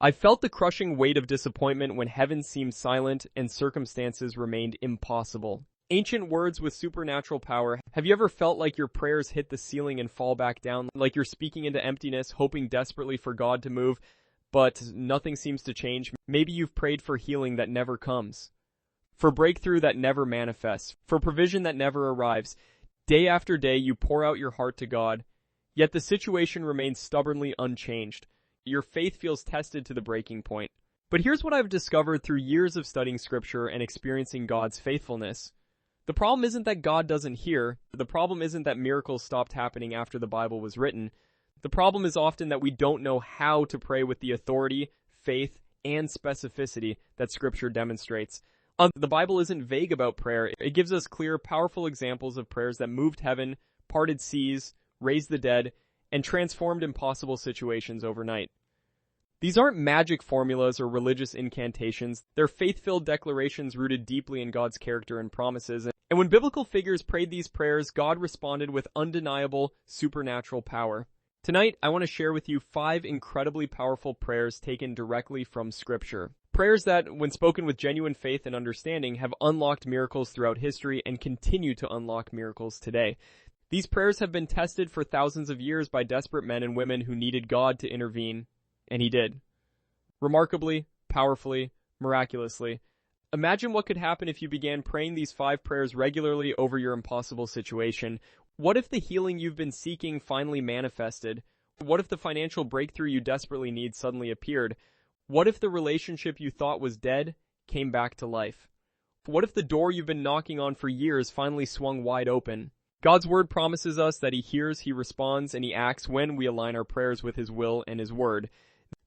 I felt the crushing weight of disappointment when heaven seemed silent and circumstances remained impossible. Ancient words with supernatural power. Have you ever felt like your prayers hit the ceiling and fall back down, like you're speaking into emptiness, hoping desperately for God to move, but nothing seems to change? Maybe you've prayed for healing that never comes, for breakthrough that never manifests, for provision that never arrives. Day after day, you pour out your heart to God, yet the situation remains stubbornly unchanged. Your faith feels tested to the breaking point. But here's what I've discovered through years of studying Scripture and experiencing God's faithfulness. The problem isn't that God doesn't hear. The problem isn't that miracles stopped happening after the Bible was written. The problem is often that we don't know how to pray with the authority, faith, and specificity that Scripture demonstrates. The Bible isn't vague about prayer. It gives us clear, powerful examples of prayers that moved heaven, parted seas, raised the dead, and transformed impossible situations overnight. These aren't magic formulas or religious incantations. They're faith-filled declarations rooted deeply in God's character and promises. And when biblical figures prayed these prayers, God responded with undeniable supernatural power. Tonight, I want to share with you 5 incredibly powerful prayers taken directly from Scripture. Prayers that, when spoken with genuine faith and understanding, have unlocked miracles throughout history and continue to unlock miracles today. These prayers have been tested for thousands of years by desperate men and women who needed God to intervene, and He did. Remarkably, powerfully, miraculously. Imagine what could happen if you began praying these 5 prayers regularly over your impossible situation. What if the healing you've been seeking finally manifested? What if the financial breakthrough you desperately need suddenly appeared? What if the relationship you thought was dead came back to life? What if the door you've been knocking on for years finally swung wide open? God's word promises us that He hears, He responds, and He acts when we align our prayers with His will and His word.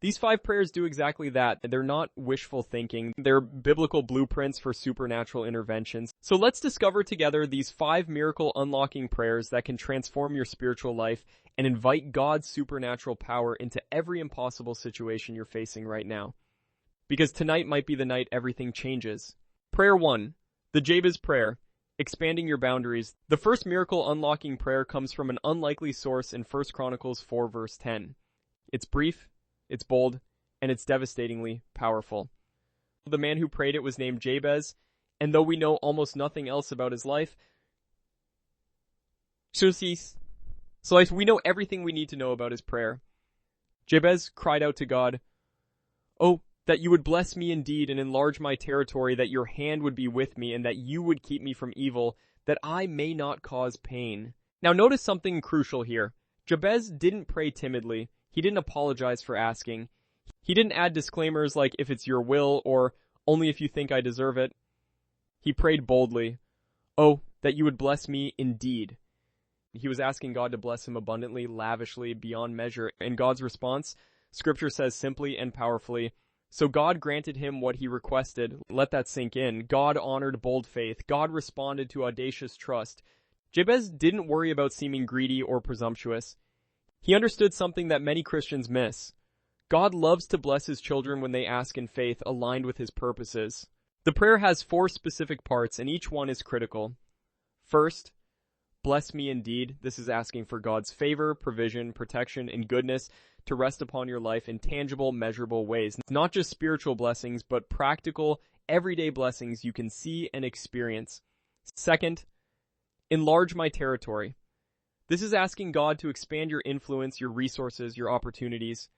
These 5 prayers do exactly that. They're not wishful thinking. They're biblical blueprints for supernatural interventions. So let's discover together these 5 miracle unlocking prayers that can transform your spiritual life and invite God's supernatural power into every impossible situation you're facing right now. Because tonight might be the night everything changes. Prayer 1, the Jabez Prayer. Expanding your boundaries. The first miracle unlocking prayer comes from an unlikely source in 1 Chronicles 4 verse 10. It's brief, it's bold, and it's devastatingly powerful. The man who prayed it was named Jabez, and though we know almost nothing else about his life, we know everything we need to know about his prayer. Jabez cried out to God, "Oh, that you would bless me indeed and enlarge my territory, that your hand would be with me, and that you would keep me from evil, that I may not cause pain." Now notice something crucial here. Jabez didn't pray timidly. He didn't apologize for asking. He didn't add disclaimers like "if it's your will" or "only if you think I deserve it." He prayed boldly, "Oh, that you would bless me indeed." He was asking God to bless him abundantly, lavishly, beyond measure. And God's response, Scripture says simply and powerfully, so God granted him what he requested. Let that sink in. God honored bold faith. God responded to audacious trust. Jabez didn't worry about seeming greedy or presumptuous. He understood something that many Christians miss. God loves to bless His children when they ask in faith, aligned with His purposes. The prayer has 4 specific parts, and each one is critical. First, bless me indeed. This is asking for God's favor, provision, protection, and goodness to rest upon your life in tangible, measurable ways. Not just spiritual blessings, but practical, everyday blessings you can see and experience. Second, enlarge my territory. This is asking God to expand your influence, your resources, your opportunities,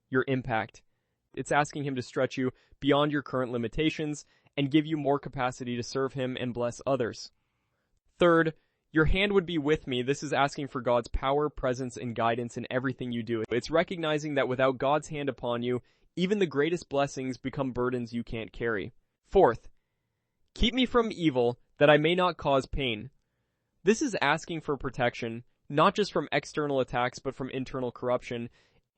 your impact. It's asking Him to stretch you beyond your current limitations and give you more capacity to serve Him and bless others. Third, your hand would be with me. This is asking for God's power, presence, and guidance in everything you do. It's recognizing that without God's hand upon you, even the greatest blessings become burdens you can't carry. Fourth, keep me from evil, that I may not cause pain. This is asking for protection, not just from external attacks, but from internal corruption.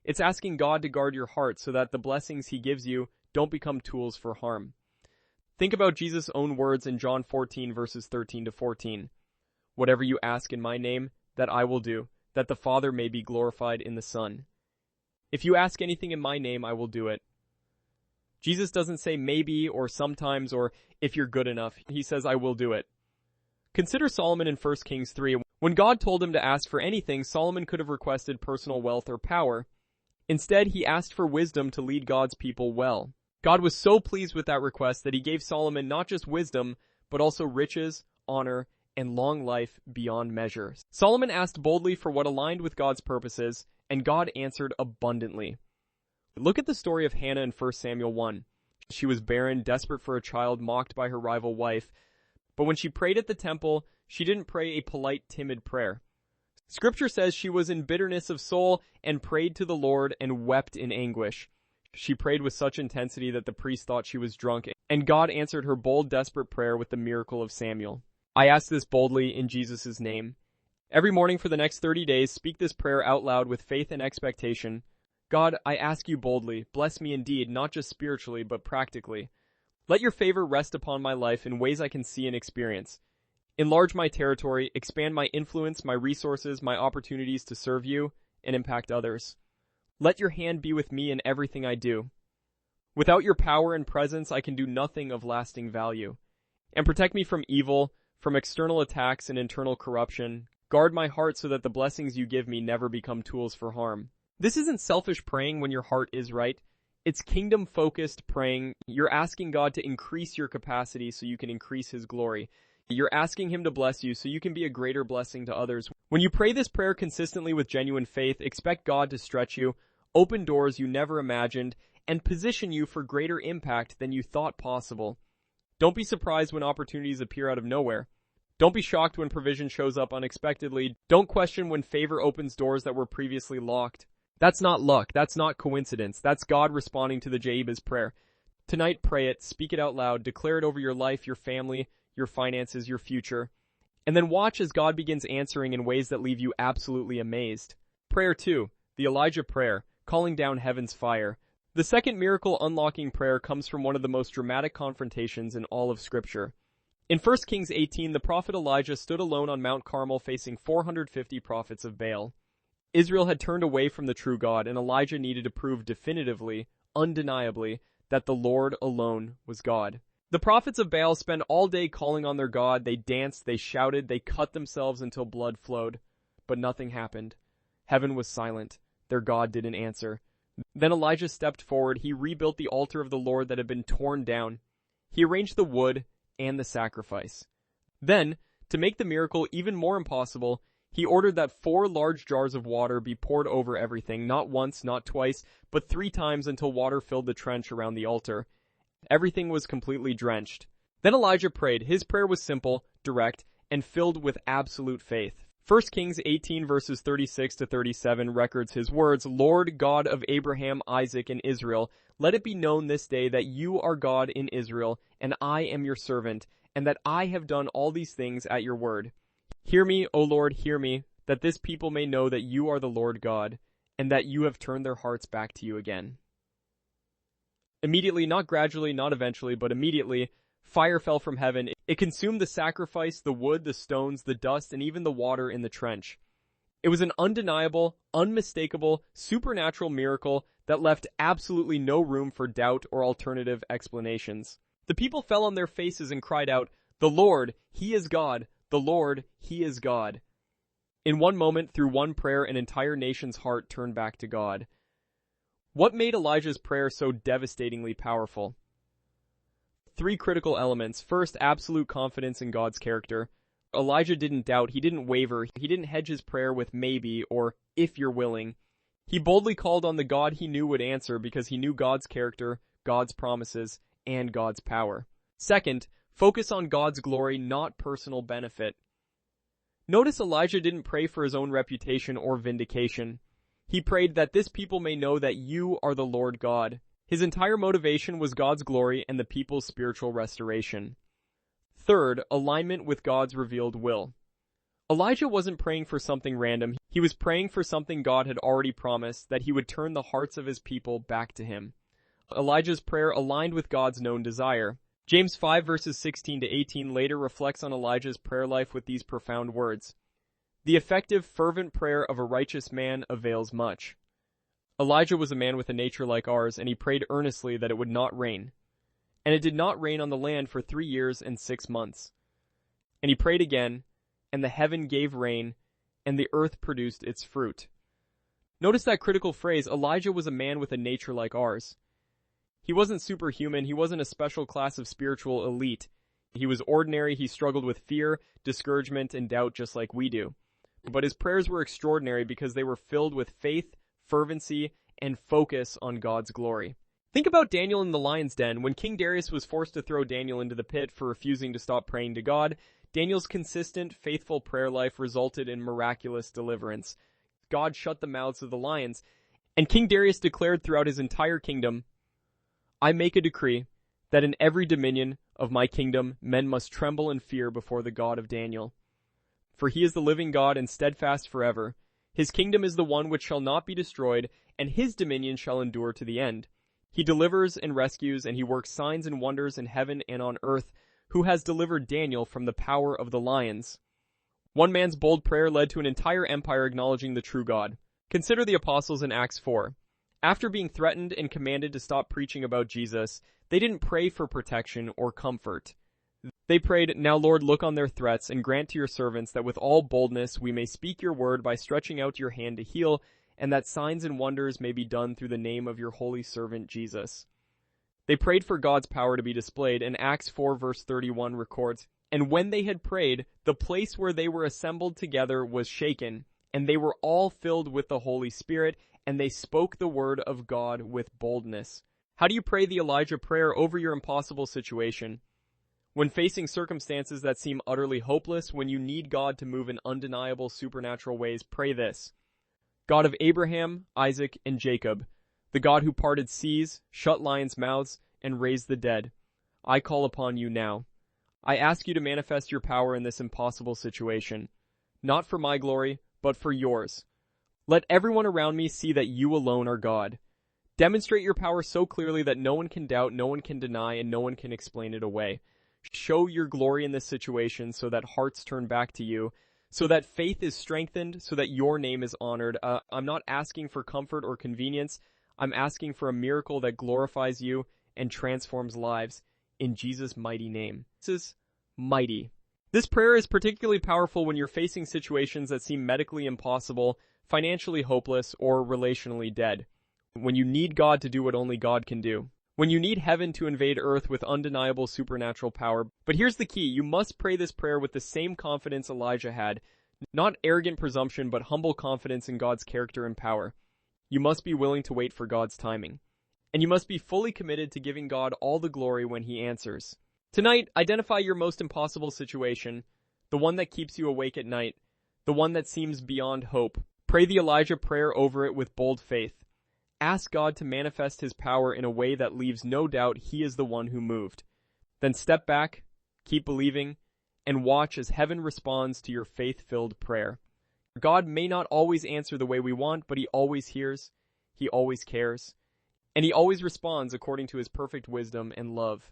It's asking God to guard your heart so that the blessings He gives you don't become tools for harm. Think about Jesus' own words in John 14, verses 13 to 14. Whatever you ask in my name, that I will do, that the Father may be glorified in the Son. If you ask anything in my name, I will do it. Jesus doesn't say maybe or sometimes or if you're good enough. He says, I will do it. Consider Solomon in 1 Kings 3. When God told him to ask for anything, Solomon could have requested personal wealth or power. Instead, he asked for wisdom to lead God's people well. God was so pleased with that request that he gave Solomon not just wisdom, but also riches, honor, and long life beyond measure. Solomon asked boldly for what aligned with God's purposes, and God answered abundantly. Look at the story of Hannah in 1 Samuel 1. She was barren, desperate for a child, mocked by her rival wife. But when she prayed at the temple, she didn't pray a polite, timid prayer. Scripture says she was in bitterness of soul and prayed to the Lord and wept in anguish. She prayed with such intensity that the priest thought she was drunk, and God answered her bold, desperate prayer with the miracle of Samuel. I ask this boldly in Jesus' name. Every morning for the next 30 days, speak this prayer out loud with faith and expectation. God, I ask you boldly, bless me indeed, not just spiritually, but practically. Let your favor rest upon my life in ways I can see and experience. Enlarge my territory, expand my influence, my resources, my opportunities to serve you and impact others. Let your hand be with me in everything I do. Without your power and presence, I can do nothing of lasting value. And protect me from evil, from external attacks and internal corruption. Guard my heart so that the blessings you give me never become tools for harm. This isn't selfish praying when your heart is right. It's kingdom-focused praying. You're asking God to increase your capacity so you can increase His glory. You're asking Him to bless you so you can be a greater blessing to others. When you pray this prayer consistently with genuine faith, expect God to stretch you, open doors you never imagined, and position you for greater impact than you thought possible. Don't be surprised when opportunities appear out of nowhere. Don't be shocked when provision shows up unexpectedly. Don't question when favor opens doors that were previously locked. That's not luck. That's not coincidence. That's God responding to the Jabez prayer. Tonight, pray it, speak it out loud, declare it over your life, your family, your finances, your future. And then watch as God begins answering in ways that leave you absolutely amazed. Prayer 2, the Elijah prayer, calling down heaven's fire. The second miracle unlocking prayer comes from one of the most dramatic confrontations in all of Scripture. In 1 Kings 18, the prophet Elijah stood alone on Mount Carmel facing 450 prophets of Baal. Israel had turned away from the true God, and Elijah needed to prove definitively, undeniably, that the Lord alone was God. The prophets of Baal spent all day calling on their God. They danced, they shouted, they cut themselves until blood flowed. But nothing happened. Heaven was silent. Their God didn't answer. Then Elijah stepped forward. He rebuilt the altar of the Lord that had been torn down. He arranged the wood and the sacrifice. Then, to make the miracle even more impossible, he ordered that 4 large jars of water be poured over everything, not once, not twice, but 3 times until water filled the trench around the altar. Everything was completely drenched. Then Elijah prayed. His prayer was simple, direct, and filled with absolute faith. 1 Kings 18 verses 36 to 37 records his words, Lord God of Abraham, Isaac, and Israel, let it be known this day that you are God in Israel, and I am your servant, and that I have done all these things at your word. Hear me, O Lord, hear me, that this people may know that you are the Lord God, and that you have turned their hearts back to you again. Immediately, not gradually, not eventually, but immediately, fire fell from heaven. It consumed the sacrifice, the wood, the stones, the dust, and even the water in the trench. It was an undeniable, unmistakable, supernatural miracle that left absolutely no room for doubt or alternative explanations. The people fell on their faces and cried out, "The Lord, He is God! The Lord, He is God!" In one moment, through one prayer, an entire nation's heart turned back to God. What made Elijah's prayer so devastatingly powerful? 3 critical elements. First, absolute confidence in God's character. Elijah didn't doubt, he didn't waver, he didn't hedge his prayer with maybe or if you're willing. He boldly called on the God he knew would answer because he knew God's character, God's promises, and God's power. Second, focus on God's glory, not personal benefit. Notice Elijah didn't pray for his own reputation or vindication. He prayed that this people may know that you are the Lord God. His entire motivation was God's glory and the people's spiritual restoration. Third, alignment with God's revealed will. Elijah wasn't praying for something random. He was praying for something God had already promised, that he would turn the hearts of his people back to him. Elijah's prayer aligned with God's known desire. James 5 verses 16 to 18 later reflects on Elijah's prayer life with these profound words. The effective, fervent prayer of a righteous man avails much. Elijah was a man with a nature like ours, and he prayed earnestly that it would not rain. And it did not rain on the land for 3 years and 6 months. And he prayed again, and the heaven gave rain, and the earth produced its fruit. Notice that critical phrase, Elijah was a man with a nature like ours. He wasn't superhuman, he wasn't a special class of spiritual elite. He was ordinary, he struggled with fear, discouragement, and doubt just like we do. But his prayers were extraordinary because they were filled with faith, fervency, and focus on God's glory. Think about Daniel in the lion's den. When King Darius was forced to throw Daniel into the pit for refusing to stop praying to God, Daniel's consistent, faithful prayer life resulted in miraculous deliverance. God shut the mouths of the lions, and King Darius declared throughout his entire kingdom, I make a decree that in every dominion of my kingdom men must tremble and fear before the God of Daniel. For he is the living God and steadfast forever. His kingdom is the one which shall not be destroyed, and his dominion shall endure to the end. He delivers and rescues, and he works signs and wonders in heaven and on earth, who has delivered Daniel from the power of the lions. One man's bold prayer led to an entire empire acknowledging the true God. Consider the apostles in Acts 4. After being threatened and commanded to stop preaching about Jesus, they didn't pray for protection or comfort. They prayed, Now Lord, look on their threats, and grant to your servants that with all boldness we may speak your word by stretching out your hand to heal, and that signs and wonders may be done through the name of your holy servant Jesus. They prayed for God's power to be displayed, and Acts 4 verse 31 records, And when they had prayed, the place where they were assembled together was shaken, and they were all filled with the Holy Spirit, and they spoke the word of God with boldness. How do you pray the Elijah prayer over your impossible situation? When facing circumstances that seem utterly hopeless, when you need God to move in undeniable supernatural ways, pray this. God of Abraham, Isaac, and Jacob, the God who parted seas, shut lions' mouths, and raised the dead, I call upon you now. I ask you to manifest your power in this impossible situation, not for my glory, but for yours. Let everyone around me see that you alone are God. Demonstrate your power so clearly that no one can doubt, no one can deny, and no one can explain it away. Show your glory in this situation so that hearts turn back to you, so that faith is strengthened, so that your name is honored. I'm not asking for comfort or convenience. I'm asking for a miracle that glorifies you and transforms lives in Jesus' mighty name. This is mighty. This prayer is particularly powerful when you're facing situations that seem medically impossible, financially hopeless, or relationally dead. When you need God to do what only God can do. When you need heaven to invade earth with undeniable supernatural power. But here's the key. You must pray this prayer with the same confidence Elijah had. Not arrogant presumption, but humble confidence in God's character and power. You must be willing to wait for God's timing. And you must be fully committed to giving God all the glory when he answers. Tonight, identify your most impossible situation, the one that keeps you awake at night, the one that seems beyond hope. Pray the Elijah prayer over it with bold faith. Ask God to manifest his power in a way that leaves no doubt he is the one who moved. Then step back, keep believing, and watch as heaven responds to your faith-filled prayer. God may not always answer the way we want, but he always hears, he always cares, and he always responds according to his perfect wisdom and love.